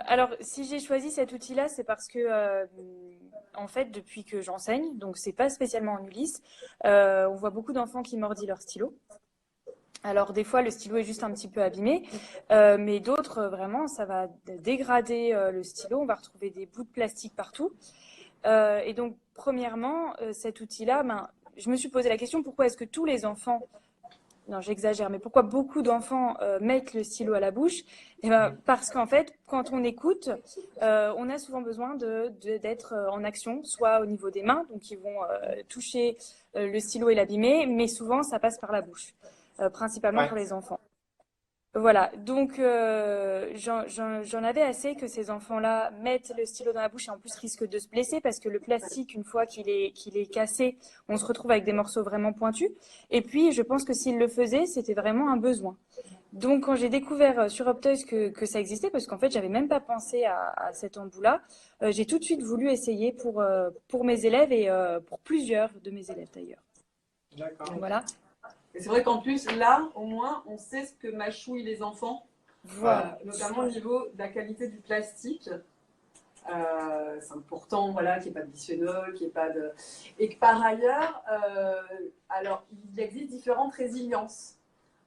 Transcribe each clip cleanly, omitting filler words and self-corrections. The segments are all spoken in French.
Alors, si j'ai choisi cet outil-là, c'est parce que, en fait, depuis que j'enseigne, donc c'est pas spécialement en Ulysse, on voit beaucoup d'enfants qui mordillent leur stylo. Alors, des fois, le stylo est juste un petit peu abîmé, mais d'autres, vraiment, ça va dégrader le stylo. On va retrouver des bouts de plastique partout. Et donc, premièrement, cet outil-là, ben, je me suis posé la question, pourquoi est-ce que tous les enfants, non, j'exagère, mais pourquoi beaucoup d'enfants mettent le stylo à la bouche? Eh ben, parce qu'en fait, quand on écoute, on a souvent besoin d'être en action, soit au niveau des mains, donc ils vont toucher le stylo et l'abîmer, mais souvent ça passe par la bouche, principalement Ouais. pour les enfants. Voilà, donc j'en avais assez que ces enfants-là mettent le stylo dans la bouche et en plus risquent de se blesser parce que le plastique, une fois qu'il est cassé, on se retrouve avec des morceaux vraiment pointus. Et puis, je pense que s'ils le faisaient, c'était vraiment un besoin. Donc, quand j'ai découvert sur Optoys que ça existait, parce qu'en fait, j'avais même pas pensé à cet embout-là, j'ai tout de suite voulu essayer pour mes élèves et pour plusieurs de mes élèves d'ailleurs. D'accord. Voilà. Et c'est vrai qu'en plus, là, au moins, on sait ce que mâchouillent les enfants, Voilà. notamment au niveau de la qualité du plastique. C'est important, voilà, qu'il n'y ait pas de bisphénol, qu'il n'y ait pas de... Et que par ailleurs, alors, il existe différentes résiliences.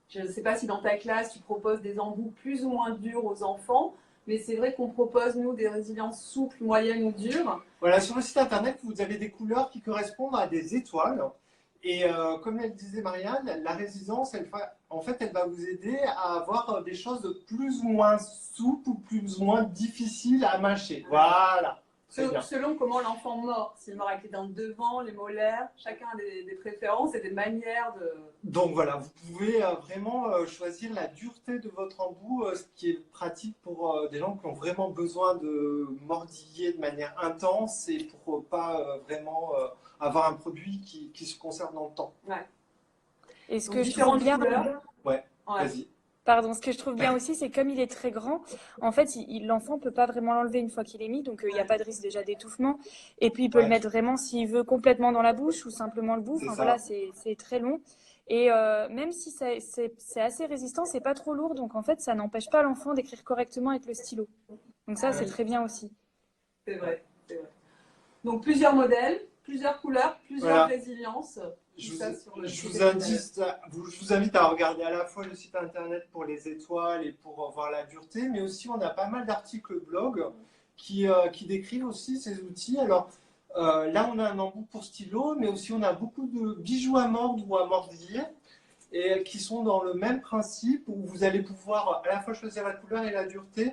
Je ne sais pas si dans ta classe, tu proposes des embouts plus ou moins durs aux enfants, mais c'est vrai qu'on propose, nous, des résiliences souples, moyennes ou dures. Voilà, sur le site internet, vous avez des couleurs qui correspondent à des étoiles. Et comme elle disait Marianne, la résistance, en fait, elle va vous aider à avoir des choses plus ou moins souples ou plus ou moins difficiles à mâcher. Voilà, c'est bien. Selon comment l'enfant mord. S'il mord avec les dents de devant, les molaires, chacun a des préférences et des manières de... Donc voilà, vous pouvez vraiment choisir la dureté de votre embout, ce qui est pratique pour des gens qui ont vraiment besoin de mordiller de manière intense et pour pas vraiment avoir un produit qui se conserve dans le temps. Ouais. Et ce Donc que je trouve différentes bien, couleurs. Ouais, Ouais. vas-y. pardon, ce que je trouve bien aussi, c'est comme il est très grand, en fait, l'enfant peut pas vraiment l'enlever une fois qu'il est mis, donc il n'y a pas de risque déjà d'étouffement. Et puis il peut le Ouais, mettre vraiment s'il veut complètement dans la bouche ou simplement le bout. c'est Enfin voilà, ça. c'est très long. Et même si c'est assez résistant, c'est pas trop lourd, donc en fait, ça n'empêche pas l'enfant d'écrire correctement avec le stylo. Donc ça, Ah c'est oui, très bien aussi. c'est vrai, c'est vrai. Donc plusieurs modèles, plusieurs couleurs, plusieurs Voilà. résiliences. Je Tout vous, ça sur le je site vous internet. invite, je vous invite à regarder à la fois le site internet pour les étoiles et pour voir la dureté, mais aussi on a pas mal d'articles blog qui décrivent aussi ces outils. Alors là, on a un embout pour stylo, mais aussi on a beaucoup de bijoux à mordre ou à mordiller et qui sont dans le même principe où vous allez pouvoir à la fois choisir la couleur et la dureté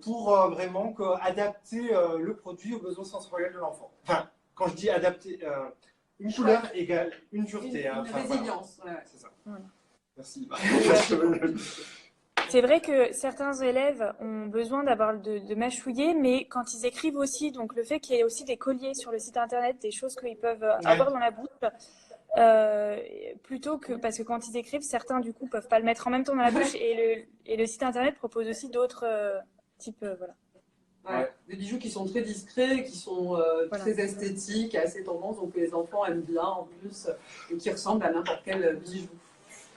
pour vraiment adapter le produit aux besoins sensoriels de l'enfant. Enfin, quand je dis adapter, une couleur égale une dureté. Une Enfin, voilà. résilience. Ouais. C'est ça. Voilà. Merci. Et c'est vrai que certains élèves ont besoin d'avoir de mâchouiller, mais quand ils écrivent aussi, donc le fait qu'il y ait aussi des colliers sur le site internet, des choses qu'ils peuvent Ouais. avoir dans la bouche, euh, plutôt que parce que quand ils écrivent, certains du coup peuvent pas le mettre en même temps dans la bouche, et le site internet propose aussi d'autres types, voilà. Ouais. Des bijoux qui sont très discrets, qui sont Voilà. très esthétiques, assez tendance, donc les enfants aiment bien en plus, et qui ressemblent à n'importe quel bijou.